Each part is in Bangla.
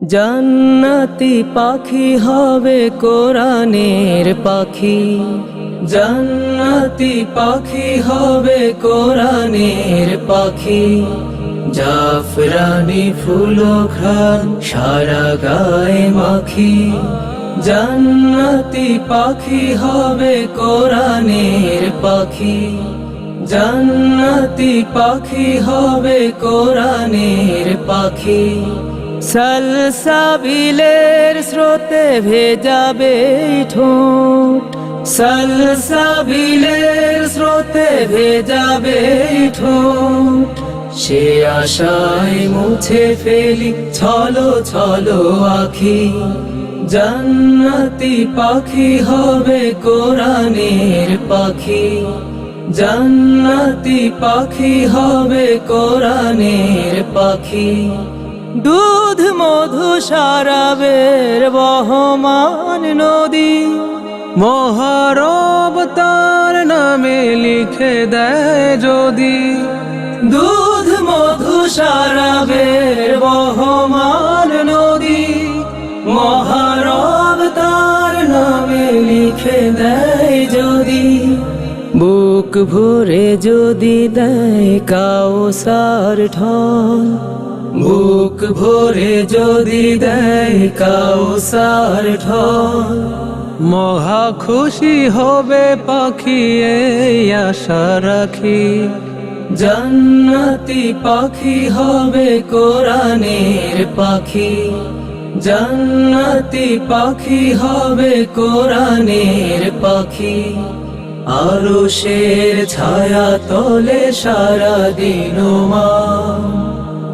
জান্নাতি পাখি হবে কোরআনের পাখি, জান্নাতি পাখি হবে কোরআনের পাখি। জাফরানি ফুল ঘ্রাণ সারা গায়ে মাখি, জান্নাতি পাখি হবে কোরআনের পাখি, জান্নাতি পাখি হবে কোরআনের পাখি। সালসাবিলের স্রোতে ভেজাবে ঠোঁট, সালসাবিলের স্রোতে ভেজাবে ঠোঁট। সে আশায় মুছে ফেলি ছলো ছলো আখি, জান্নাতি পাখি হবে কোরআনের পাখি, জান্নাতি পাখি হবে কোরআনের পাখি। দুধ মধু সারাবের বহমান নদী, মহারব তার নামে লিখে দেয় যদি। দুধ মধু সারাবের বহমান নদী, মহারব তার নামে লিখে দেয় যদি। বুক ভরে যদি দেয় কাউসার ঢল, বুক ভরে যদি দেয় কাউসার ঢল। মহা খুশি হবে পাখি এই আশা রাখি, জান্নাতি পাখি হবে কোরআনের পাখি, জান্নাতি পাখি হবে কোরআনের পাখি। আরশের ছায়া তলে সারা দিন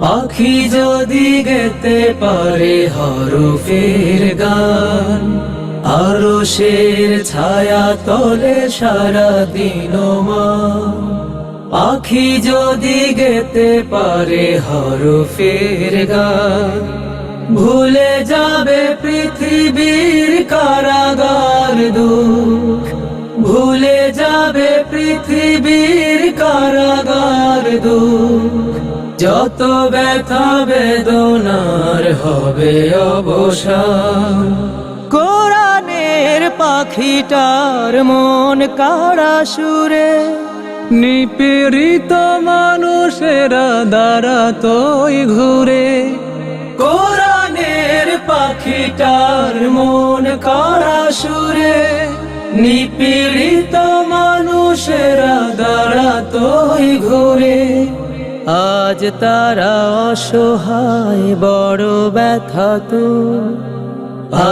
পাখি যদি গেতে পারে হরফের গান, আরশের ছায়া তলে সারা দিন পাখি যদি গেতে পারে হরফের গান। ভুলে যাবে পৃথিবীর কারাগার দুঃখ, ভুলে যাবে পৃথিবীর কারাগার দুঃখ। যত ব্যথা বেদনার হবে অবসান, কোরআনের পাখিটার মন কাড়া সুরে। নিপীড়িত মানুষেরা দ্বারা তোই ঘুরে, কোরআনের পাখিটার মন কাড়া সুরে। নিপীড়িত মানুষেরা দ্বারা তোই ঘুরে। আজ তারা অসহায় বড় ব্যথা তো,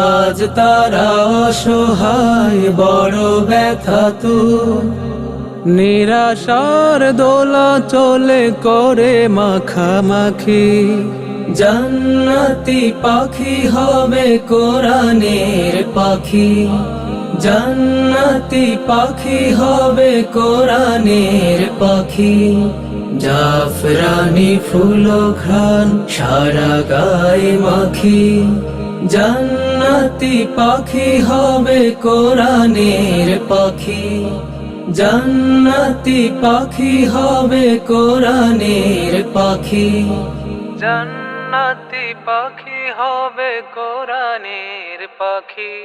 আজ তারা অসহায় বড় ব্যথা তো। নিরাশার দোলা চলে করে মাখামাখি, জান্নাতি পাখি হবে কোরআনের পাখি, জান্নাতি পাখি হবে কোরআনের পাখি। জাফরানি ফুল ঘ্রাণ সারা গায়ে মাখি, জান্নাতি পাখি হবে কোরআনের পাখি, জান্নাতি পাখি হবে কোরআনের পাখি। জান্নাতি পাখি হবে কোরআনের পাখি।